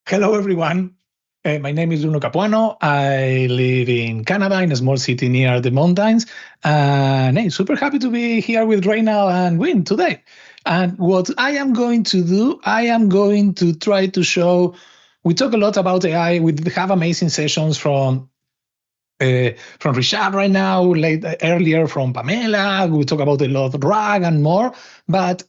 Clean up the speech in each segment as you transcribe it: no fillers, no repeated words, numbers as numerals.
Hello, everyone. My name is Bruno Capuano. I live in Canada, in a small city near the mountains. And I'm super happy to be here with Reina and Win today. And what I am going to do, I am going to try to show. We talk a lot about AI. We have amazing sessions from Rishab right now, earlier from Pamela. We talk about a lot of RAG and more. But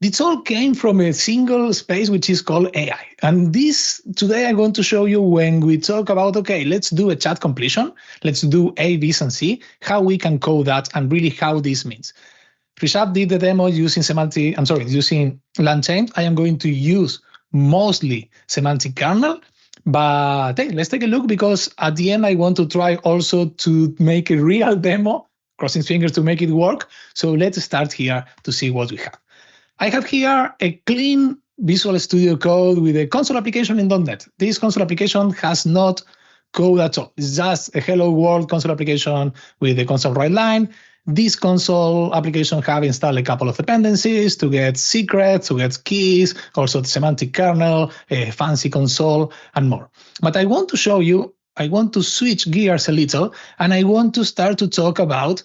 this all came from a single space, which is called AI. And this today I'm going to show you when we talk about, okay, let's do a chat completion. Let's do A, B, and C, how we can code that and really how this means. Rishab did the demo using using LangChain. I am going to use mostly semantic kernel. But hey, let's take a look because at the end I want to try also to make a real demo, crossing fingers to make it work. So let's start here to see what we have. I have here a clean Visual Studio Code with a console application in .NET. This console application has not code at all. It's just a hello world console application with a console write line. This console application have installed a couple of dependencies to get secrets, to get keys, also the semantic kernel, a fancy console, and more. But I want to show you, I want to switch gears a little, and I want to start to talk about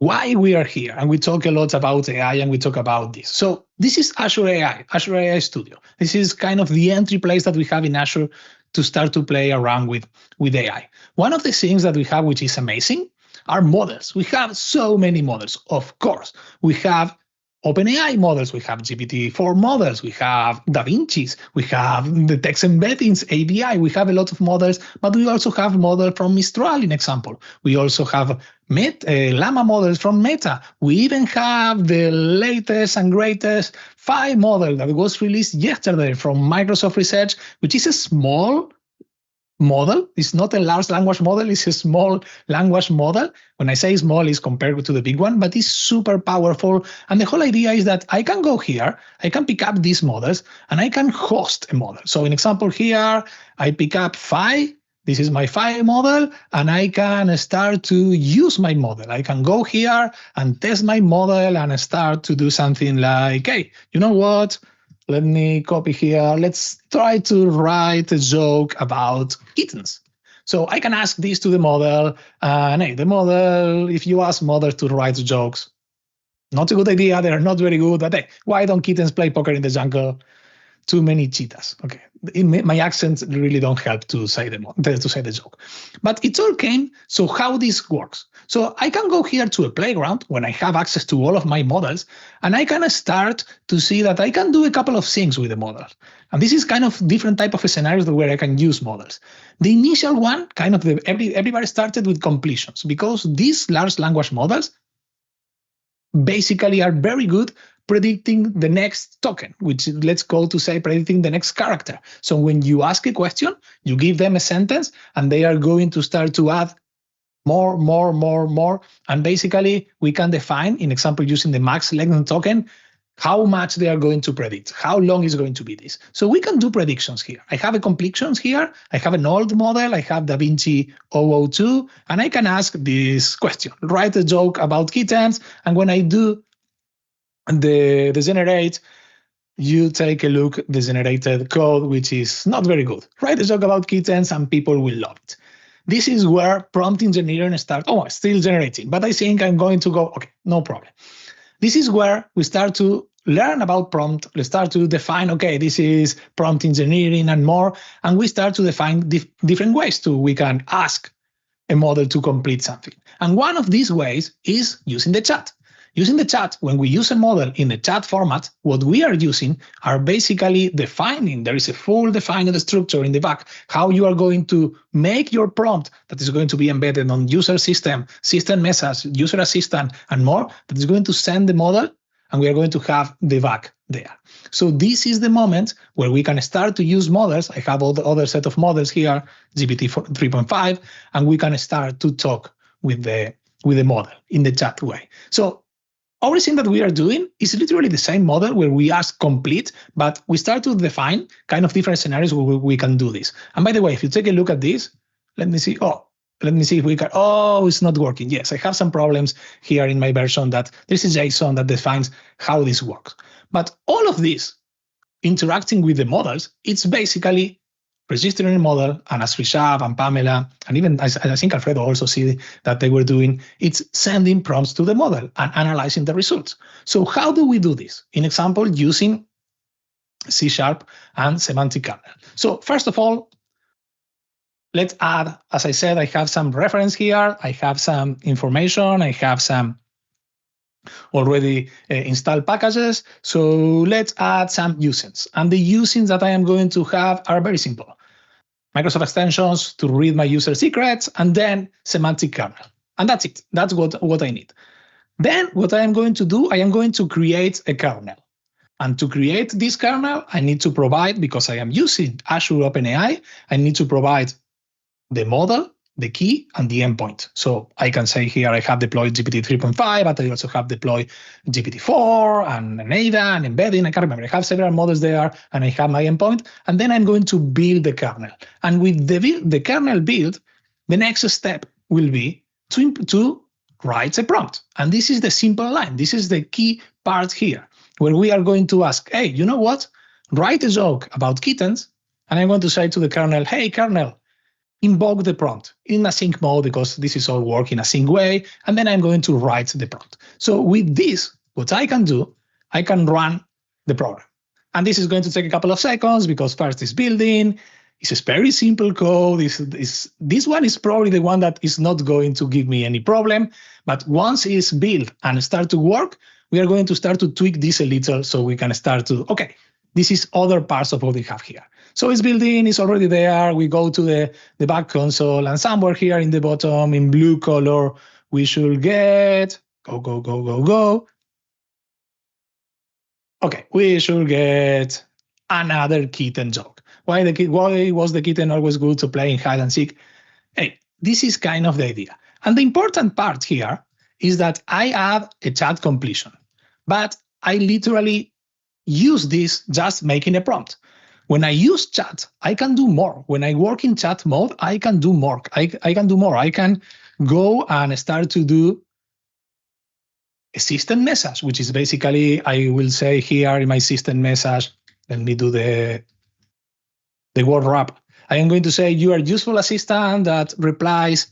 why we are here. And we talk a lot about AI and we talk about this. So this is Azure AI, Azure AI Studio. This is kind of the entry place that we have in Azure to start to play around with AI. One of the things that we have, which is amazing, are models. We have so many models. Of course, we have OpenAI models, we have GPT-4 models, we have DaVinci's, we have the text embeddings ABI, we have a lot of models, but we also have models from Mistral, in example. We also have Llama models from Meta. We even have the latest and greatest 5 model that was released yesterday from Microsoft Research, which is a small model. It's not a large language model, it's a small language model. When I say small, it's compared to the big one, but it's super powerful. And the whole idea is that I can go here, I can pick up these models, and I can host a model. So in example here, I pick up Phi. This is my Phi model, and I can start to use my model. I can go here and test my model and start to do something like, hey, you know what? Let me copy here. Let's try to write a joke about kittens. So I can ask this to the model, and hey, the model, if you ask models to write jokes, not a good idea, they're not very good, but hey, why don't kittens play poker in the jungle? Too many cheetahs. Okay, my accents really don't help to say the joke. But it all came, so how this works. So I can go here to a playground when I have access to all of my models, and I can start to see that I can do a couple of things with the model. And this is kind of different type of scenarios where I can use models. The initial one, kind of everybody started with completions because these large language models basically are very good predicting the next token, which let's go to say predicting the next character. So when you ask a question, you give them a sentence, and they are going to start to add more. And basically, we can define, in example, using the max length token, how much they are going to predict, how long is going to be this. So we can do predictions here. I have a completions here. I have an old model. I have DaVinci 002, and I can ask this question, write a joke about kittens. And when I do the generate, you take a look, the generated code, which is not very good. Write a joke about kittens and people will love it. This is where prompt engineering starts. Oh, still generating, but I think I'm going to go, okay, no problem. This is where we start to learn about prompt. We start to define, okay, this is prompt engineering and more. And we start to define different ways we can ask a model to complete something. And one of these ways is using the chat. Using the chat, when we use a model in the chat format, what we are using are basically defining, there is a full defined structure in the back, how you are going to make your prompt that is going to be embedded on user system message, user assistant, and more, that is going to send the model, and we are going to have the back there. So this is the moment where we can start to use models. I have all the other set of models here, GPT 3.5, and we can start to talk with the model in the chat way. So everything that we are doing is literally the same model where we ask complete, but we start to define kind of different scenarios where we can do this. And by the way, if you take a look at this, let me see if we can, it's not working. Yes, I have some problems here in my version that this is JSON that defines how this works. But all of this interacting with the models, it's basically registering a model, and as Rishabh and Pamela, and even I think Alfredo also see that they were doing, it's sending prompts to the model and analyzing the results. So how do we do this? In example, using C# and Semantic Kernel. So first of all, let's add, as I said, I have some reference here, I have some information, I have some already installed packages. So let's add some usings. And the usings that I am going to have are very simple. Microsoft extensions to read my user secrets, and then Semantic Kernel. And that's it. That's what I need. Then what I am going to do, I am going to create a kernel. And to create this kernel, I need to provide, because I am using Azure OpenAI, I need to provide the model, the key, and the endpoint. So I can say here I have deployed GPT 3.5, but I also have deployed GPT-4 and ADA and embedding. I can't remember. I have several models there, and I have my endpoint. And then I'm going to build the kernel. And with the kernel build, the next step will be to write a prompt. And this is the simple line. This is the key part here, where we are going to ask, hey, you know what? Write a joke about kittens. And I'm going to say to the kernel, hey, kernel, invoke the prompt in async mode, because this is all work in a sync way, and then I'm going to write the prompt. So with this, what I can do, I can run the program. And this is going to take a couple of seconds, because first it's building, it's a very simple code. This one is probably the one that is not going to give me any problem, but once it's built and start to work, we are going to start to tweak this a little so we can start to, okay, this is other parts of what we have here. So it's built-in, it's already there. We go to the back console, and somewhere here in the bottom in blue color, we should get, go. Okay, we should get another kitten joke. Why was the kitten always good to play in hide and seek? Hey, this is kind of the idea. And the important part here is that I add a chat completion, but I literally use this just making a prompt. When I use chat, I can do more. When I work in chat mode, I can do more. I can do more. I can go and start to do a system message, which is basically, I will say here in my system message, let me do the word wrap. I am going to say, you are a useful assistant that replies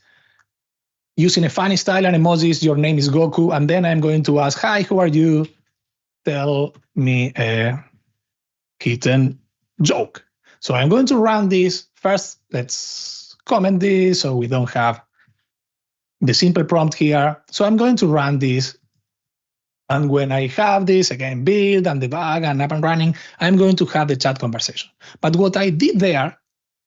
using a funny style and emojis. Your name is Goku. And then I'm going to ask, hi, who are you? Tell me a kitten joke. So I'm going to run this. First, let's comment this so we don't have the simple prompt here. So I'm going to run this. And when I have this, again, build and debug and up and running, I'm going to have the chat conversation. But what I did there,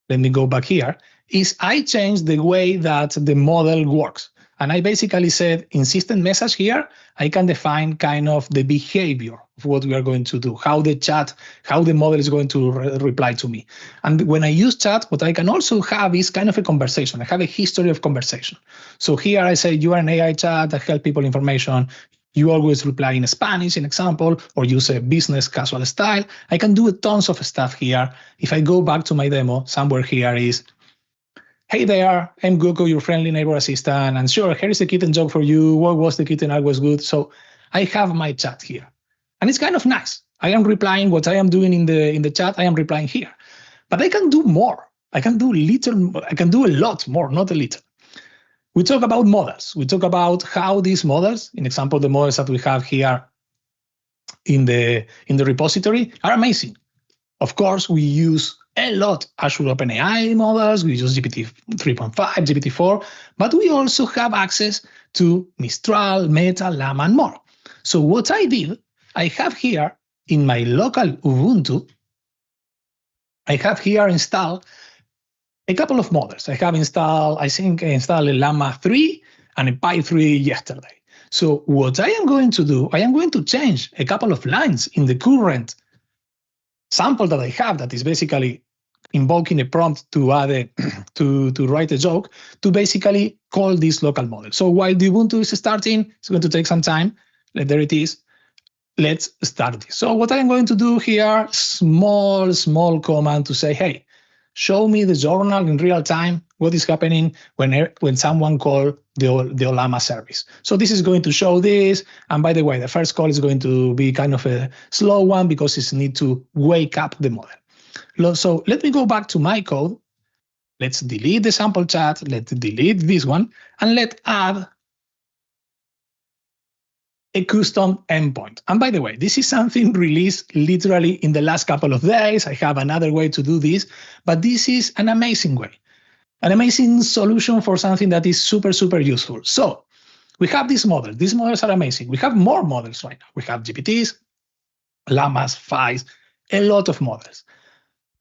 let me go back here, is I changed the way that the model works. And I basically said in system message here, I can define kind of the behavior of what we are going to do, how the model is going to reply to me. And when I use chat, what I can also have is kind of a conversation. I have a history of conversation. So here I say, you are an AI chat that help people information. You always reply in Spanish, in example, or use a business casual style. I can do tons of stuff here. If I go back to my demo, somewhere here is, hey there, I'm Goku, your friendly neighbor assistant, and sure, here is a kitten joke for you. What was the kitten? I was good. So I have my chat here. And it's kind of nice. I am replying what I am doing in the chat, I am replying here. But I can do more. I can do a lot more, not a little. We talk about models. We talk about how these models, in example, the models that we have here in the repository, are amazing. Of course, we use a lot Azure OpenAI models, we use GPT 3.5, GPT-4, but we also have access to Mistral, Meta, Llama, and more. So what I did, I have here in my local Ubuntu, I have here installed a couple of models. I installed a Llama 3 and a Pi 3 yesterday. So what I am going to do, I am going to change a couple of lines in the current sample that I have, that is basically invoking a prompt to add to write a joke, to basically call this local model. So while the Ubuntu is starting, it's going to take some time. There it is. Let's start this. So what I'm going to do here, small command to say, hey, show me the journal in real time what is happening when someone calls the Llama service. So this is going to show this. And by the way, the first call is going to be kind of a slow one because it needs to wake up the model. So let me go back to my code. Let's delete the sample chat. Let's delete this one. And let's add a custom endpoint. And by the way, this is something released literally in the last couple of days. I have another way to do this, but this is an amazing way, an amazing solution for something that is super, super useful. So we have this model. These models are amazing. We have more models right now. We have GPTs, llamas, FIs, a lot of models.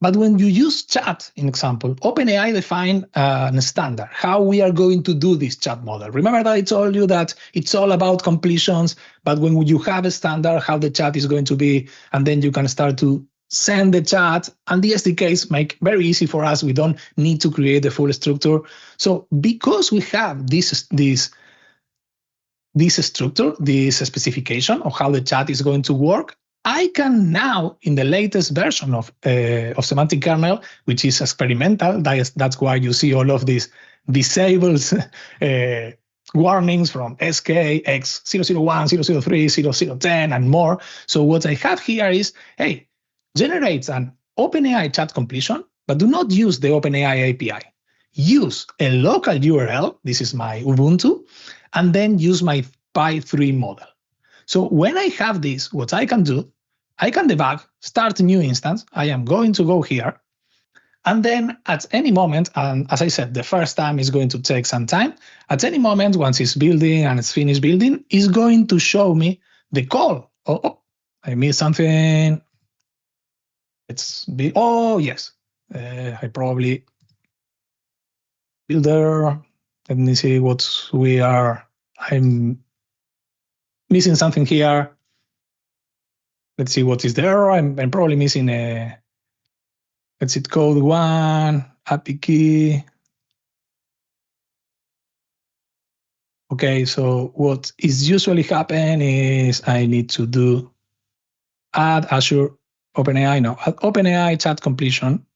But when you use chat, in example, OpenAI define a standard, how we are going to do this chat model. Remember that I told you that it's all about completions, but when you have a standard, how the chat is going to be, and then you can start to send the chat, and the SDKs make very easy for us. We don't need to create the full structure. So because we have this structure, this specification of how the chat is going to work, I can now, in the latest version of Semantic Kernel, which is experimental, that's why you see all of these disables warnings from SK, X001, 003, 0010, and more. So what I have here is, hey, generate an OpenAI chat completion, but do not use the OpenAI API. Use a local URL, this is my Ubuntu, and then use my Pi3 model. So when I have this, what I can do, I can debug, start a new instance. I am going to go here. And then at any moment, and as I said, the first time is going to take some time. At any moment, once it's building and it's finished building, it's going to show me the call. Oh, I missed something. Yes. I probably builder. Let me see what we are. I'm missing something here. Let's see what is there. I'm probably missing a, let's see, code one, API key. Okay, so what is usually happen is I need to do add Azure OpenAI, add OpenAI chat completion.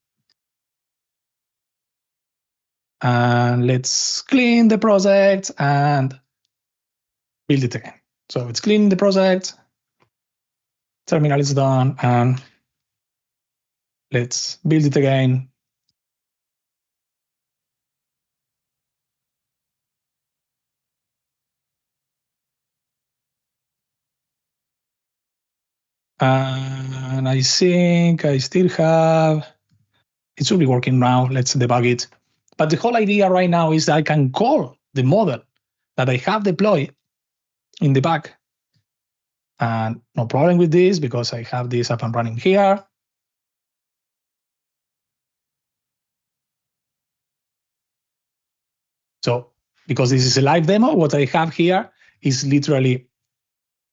And let's clean the project and build it again. So it's cleaning the project. Terminal is done, and let's build it again. And I think I still have, it should be working now. Let's debug it. But the whole idea right now is that I can call the model that I have deployed in the back. And no problem with this because I have this up and running here. So because this is a live demo, what I have here is literally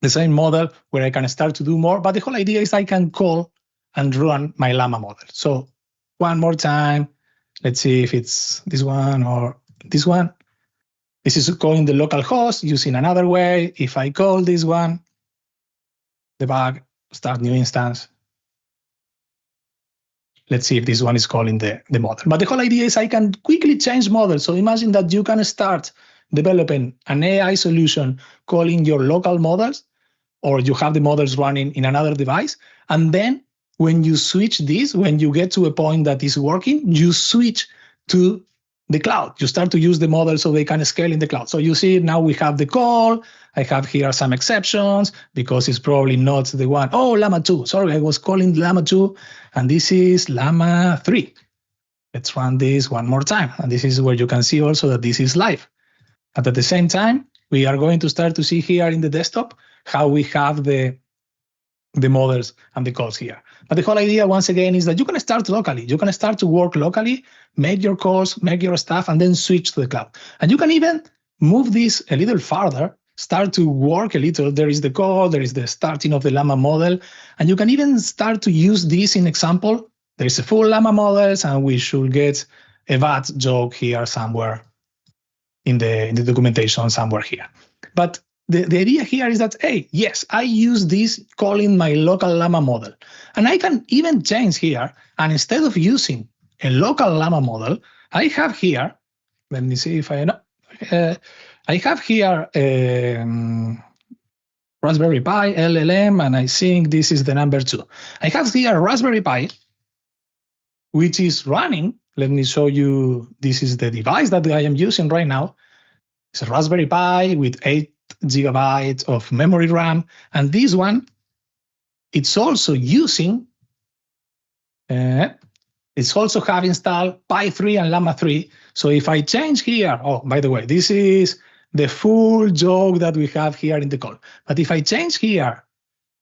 the same model where I can start to do more. But the whole idea is I can call and run my Llama model. So one more time, let's see if it's this one or this one. This is calling the local host using another way. If I call this one, debug, start new instance. Let's see if this one is calling the model. But the whole idea is I can quickly change models. So imagine that you can start developing an AI solution calling your local models, or you have the models running in another device. And then when you switch this, when you get to a point that is working, you switch to the cloud. You start to use the model so they can scale in the cloud. So you see now we have the call. I have here some exceptions because it's probably not the one. Oh, Llama 2. Sorry, I was calling Llama 2, and this is Llama 3. Let's run this one more time. And this is where you can see also that this is live. And at the same time, we are going to start to see here in the desktop how we have the models and the calls here. But the whole idea, once again, is that you can start locally. You can start to work locally, make your calls, make your stuff, and then switch to the cloud. And you can even move this a little farther, start to work a little. There is the call, there is the starting of the Llama model, and you can even start to use this in example. There is a full Llama models, and we should get a VAT joke here somewhere in the documentation somewhere here. But the idea here is that, hey, yes, I use this calling my local Llama model. And I can even change here, and instead of using a local Llama model, I have here, let me see if I know. I have here Raspberry Pi LLM, and I think this is the number 2. I have here Raspberry Pi, which is running. Let me show you. This is the device that I am using right now. It's a Raspberry Pi with 8 gigabytes of memory RAM, and this one, it's also using. It's also have installed Pi 3 and Llama 3. So if I change here, oh, by the way, this is the full joke that we have here in the call. But if I change here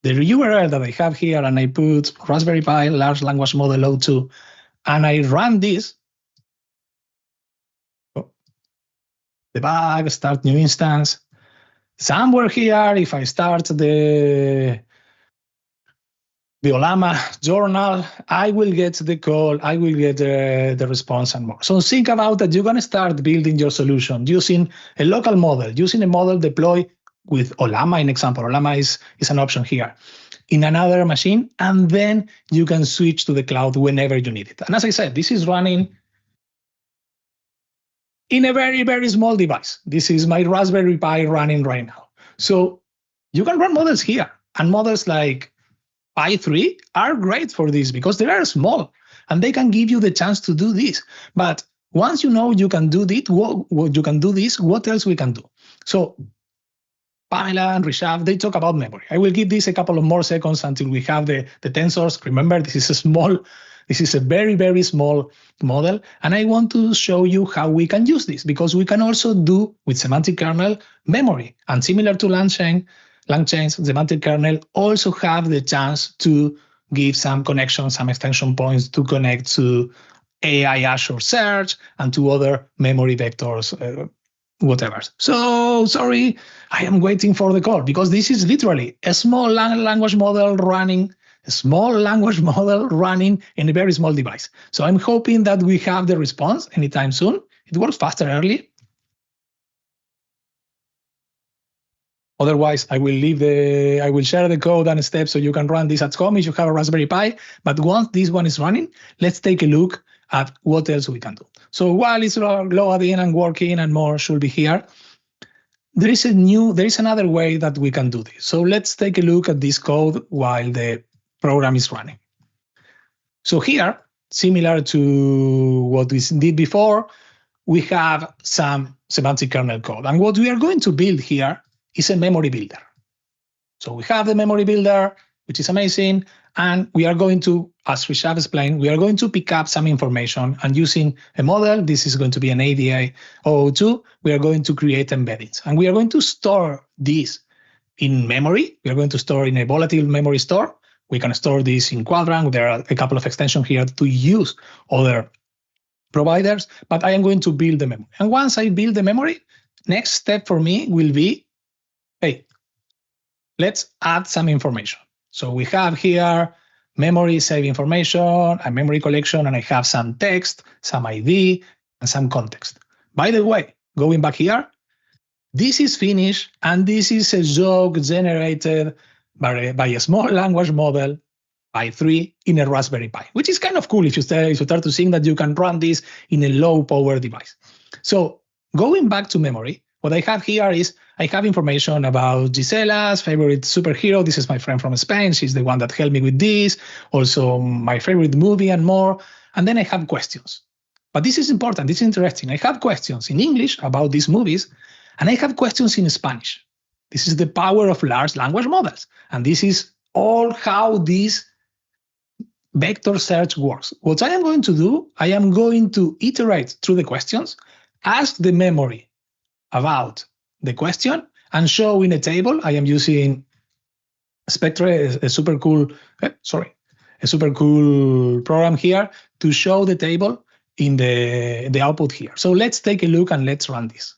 the URL that I have here and I put Raspberry Pi Large Language Model 02 and I run this, debug, start new instance, somewhere here, if I start the Olama journal, I will get the call, I will get the response and more. So think about that. You're going to start building your solution using a local model, using a model deployed with Olama, in example. Olama is an option here in another machine, and then you can switch to the cloud whenever you need it. And as I said, this is running in a very, very small device. This is my Raspberry Pi running right now. So you can run models here, and models like Pi 3 are great for this because they are small and they can give you the chance to do this. But once you know you can do this, what else we can do? So Pamela and Rishabh, they talk about memory. I will give this a couple of more seconds until we have the tensors. Remember, this is a very, very small model. And I want to show you how we can use this, because we can also do with semantic kernel memory. And similar to LangChain, semantic kernel also have the chance to give some connections, some extension points to connect to AI Azure Search and to other memory vectors, whatever. So sorry, I am waiting for the call because this is literally a small language model running in a very small device. So I'm hoping that we have the response anytime soon. It works faster early. Otherwise, I will share the code and steps so you can run this at home if you have a Raspberry Pi. But once this one is running, let's take a look at what else we can do. So while it's loading and working and more should be here, there is another way that we can do this. So let's take a look at this code while the program is running. So here, similar to what we did before, we have some semantic kernel code. And what we are going to build here is a memory builder. So we have the memory builder, which is amazing. And we are going to, as Rishabh explained, we are going to pick up some information, and using a model, this is going to be an ADA 002, we are going to create embeddings. And we are going to store this in memory. We are going to store in a volatile memory store. We can store this in Quadrant. There are a couple of extensions here to use other providers, but I am going to build the memory. And once I build the memory, next step for me will be, hey, let's add some information. So we have here memory save information, a memory collection, and I have some text, some ID, and some context. By the way, going back here, this is finished, and this is a joke generated by a small language model, Pi 3, in a Raspberry Pi, which is kind of cool if you start to think that you can run this in a low-power device. So going back to memory, what I have here is I have information about Gisela's favorite superhero. This is my friend from Spain. She's the one that helped me with this. Also, my favorite movie and more. And then I have questions. But this is important. This is interesting. I have questions in English about these movies, and I have questions in Spanish. This is the power of large language models. And this is all how this vector search works. What I am going to do, I am going to iterate through the questions, ask the memory about the question, and show in a table. I am using Spectre, a super cool program here to show the table in the output here. So let's take a look and let's run this.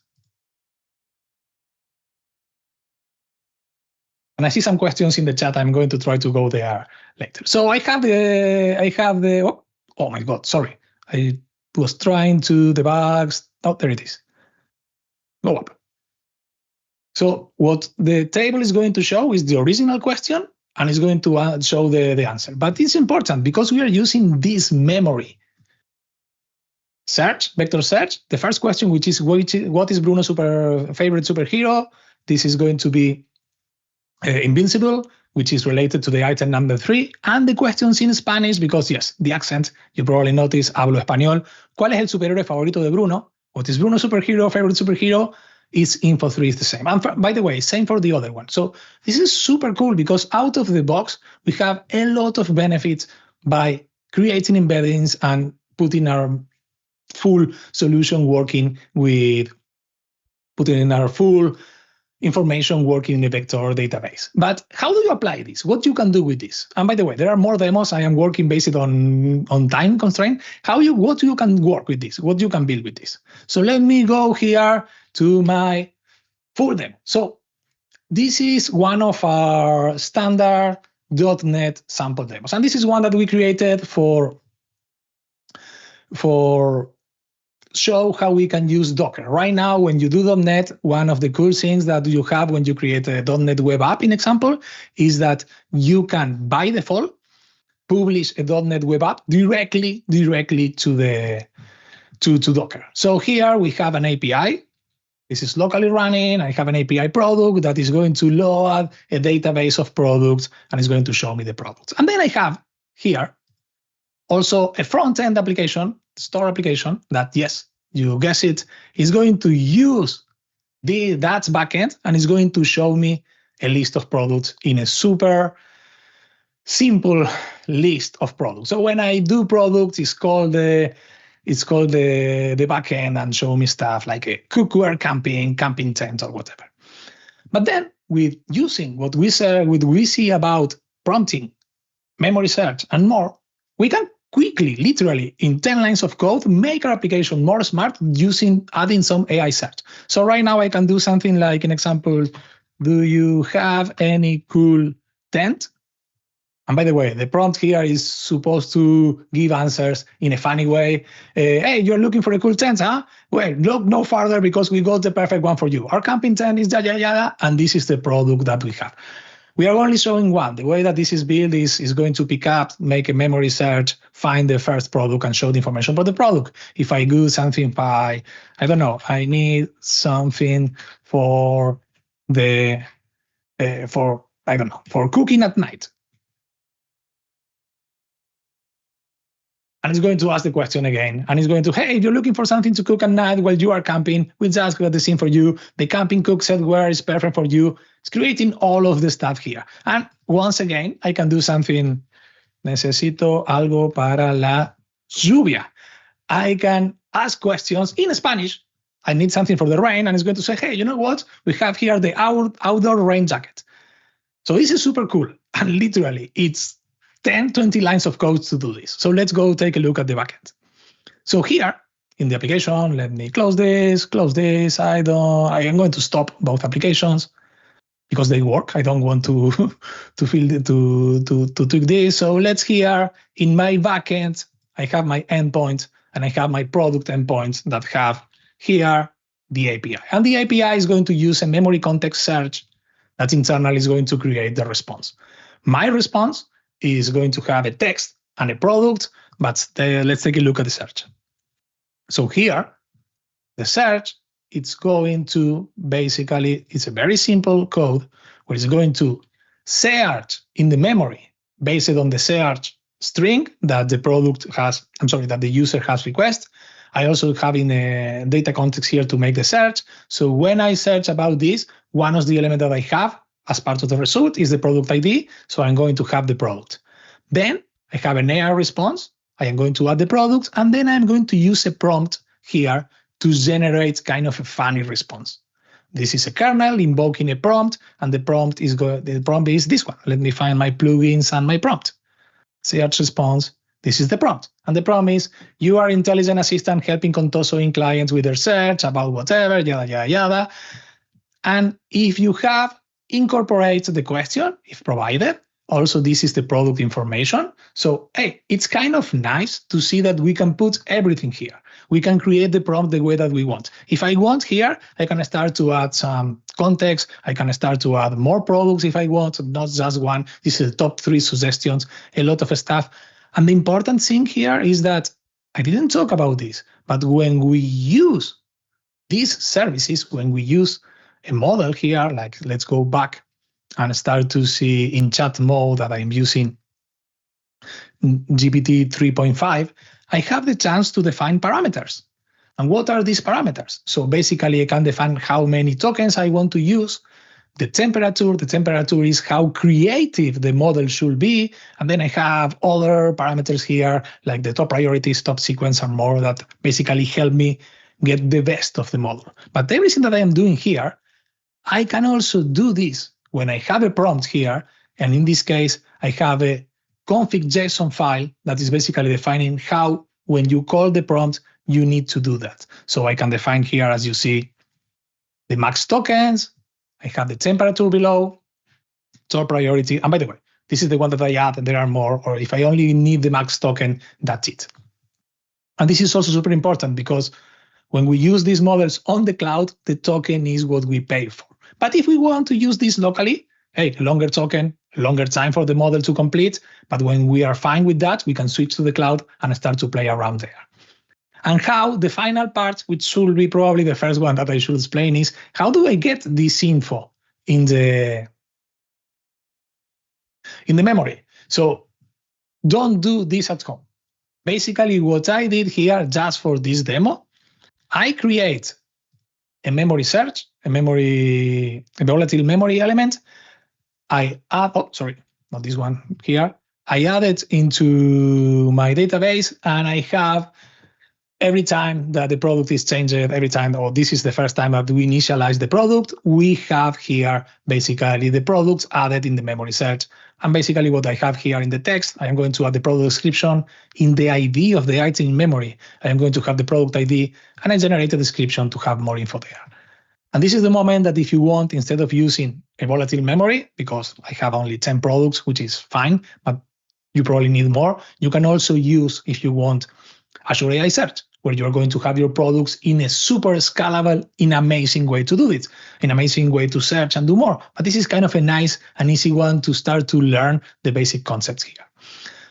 And I see some questions in the chat. I'm going to try to go there later. So I have the oh my God, sorry. I was trying to debug. Oh, there it is. Go up. So what the table is going to show is the original question, and it's going to show the answer. But it's important because we are using this memory search, vector search. The first question, which is what is Bruno's favorite superhero? This is going to be Invincible, which is related to the item number 3. And the questions in Spanish, because yes, the accent, you probably notice, hablo español. ¿Cuál es el superhéroe favorito de Bruno? What is Bruno's favorite superhero? Is info 3 is the same. And by the way, same for the other one. So this is super cool because out of the box, we have a lot of benefits by creating embeddings and putting our full solution working with putting in our full information working in a vector database. But how do you apply this? What you can do with this? And by the way, there are more demos. I am working based on time constraint. What you can work with this? What you can build with this? So let me go here to my full demo. So this is one of our standard .NET sample demos. And this is one that we created for show how we can use Docker. Right now, when you do .NET, one of the cool things that you have when you create a .NET web app, in example, is that you can, by default, publish a .NET web app directly to Docker. So here we have an API. This is locally running. I have an API product that is going to load a database of products and is going to show me the products. And then I have here also a front-end application, store application that, yes, you guess it, is going to use that backend and is going to show me a list of products in a super simple list of products. So when I do products, it's called the backend and show me stuff like a cookware, camping tent, or whatever. But then with using what we see about prompting, memory search, and more, we can quickly, literally, in 10 lines of code, make our application more smart adding some AI search. So right now I can do something like an example, do you have any cool tent? And by the way, the prompt here is supposed to give answers in a funny way. Hey, you're looking for a cool tent, huh? Well, look no further because we got the perfect one for you. Our camping tent is yada, yada, and this is the product that we have. We are only showing one. The way that this is built is going to pick up, make a memory search, find the first product, and show the information about the product. If I do something by, I don't know, I need something for for cooking at night. And it's going to ask the question again. And it's going to, hey, if you're looking for something to cook at night while you are camping, we just got the scene for you. The camping cook software is perfect for you. It's creating all of the stuff here. And once again, I can do something. Necesito algo para la lluvia. I can ask questions in Spanish. I need something for the rain. And it's going to say, hey, you know what? We have here the outdoor rain jacket. So this is super cool. And literally, it's 10, 20 lines of code to do this. So let's go take a look at the backend. So here in the application, let me close this. I am going to stop both applications because they work. I don't want to tweak this. So let's here in my backend, I have my endpoint and I have my product endpoints that have here the API. And the API is going to use a memory context search that internally is going to create the response. My response is going to have a text and a product, but let's take a look at the search. So here, the search, it's going to basically, it's a very simple code where it's going to search in the memory based on the search string that the that the user has requested. I also have in a data context here to make the search. So when I search about this, one of the elements that I have as part of the result is the product ID. So I'm going to have the product. Then I have an AI response. I am going to add the product, and then I'm going to use a prompt here to generate kind of a funny response. This is a kernel invoking a prompt, and the prompt is this one. Let me find my plugins and my prompt. Search response. This is the prompt. And the prompt is, you are intelligent assistant helping Contoso clients with their search about whatever, yada, yada, yada. And if you have incorporate the question, if provided, also this is the product information. So, hey, it's kind of nice to see that we can put everything here. We can create the prompt the way that we want. If I want here, I can start to add some context. I can start to add more products if I want, not just one. This is the top 3 suggestions, a lot of stuff. And the important thing here is that I didn't talk about this, but when we use these services, when we use a model here, like let's go back and start to see in chat mode that I'm using GPT 3.5, I have the chance to define parameters. And what are these parameters? So basically, I can define how many tokens I want to use, the temperature is how creative the model should be, and then I have other parameters here, like the top priorities, top sequence, and more that basically help me get the best of the model. But everything that I am doing here, I can also do this when I have a prompt here, and in this case, I have a config.json file that is basically defining how, when you call the prompt, you need to do that. So I can define here, as you see, the max tokens, I have the temperature below, top priority, and by the way, this is the one that I add, and there are more, or if I only need the max token, that's it. And this is also super important because when we use these models on the cloud, the token is what we pay for. But if we want to use this locally, hey, longer token, longer time for the model to complete, but when we are fine with that, we can switch to the cloud and start to play around there. And how the final part, which should be probably the first one that I should explain, is how do I get this info in the memory? So don't do this at home. Basically, what I did here just for this demo, I create a memory search, a volatile memory element. I add, not this one here. I add it into my database, and I have every time that the product is changed, every time, or this is the first time that we initialize the product, we have here basically the products added in the memory search. And basically what I have here in the text, I am going to add the product description in the ID of the item in memory. I am going to have the product ID, and I generate a description to have more info there. And this is the moment that if you want, instead of using a volatile memory, because I have only 10 products, which is fine, but you probably need more, you can also use, if you want, Azure AI Search, where you're going to have your products in a super scalable, in amazing way to do it, an amazing way to search and do more. But this is kind of a nice and easy one to start to learn the basic concepts here.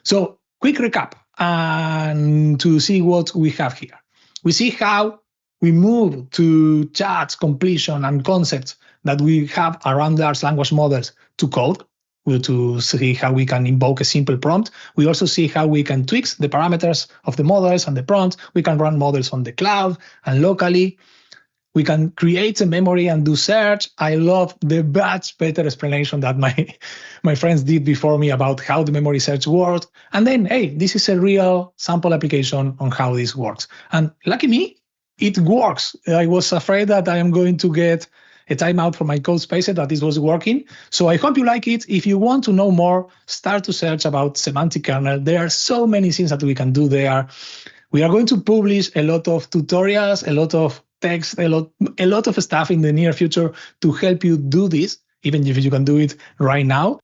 So quick recap and to see what we have here. We see how we move to chats, completion, and concepts that we have around large language models to code, to see how we can invoke a simple prompt. We also see how we can tweak the parameters of the models and the prompts. We can run models on the cloud and locally. We can create a memory and do search. I love the much better explanation that my friends did before me about how the memory search works. And then, hey, this is a real sample application on how this works. And lucky me, it works. I was afraid that I am going to get a timeout from my code space that this was working. So I hope you like it. If you want to know more, start to search about Semantic Kernel. There are so many things that we can do there. We are going to publish a lot of tutorials, a lot of text, a lot of stuff in the near future to help you do this, even if you can do it right now.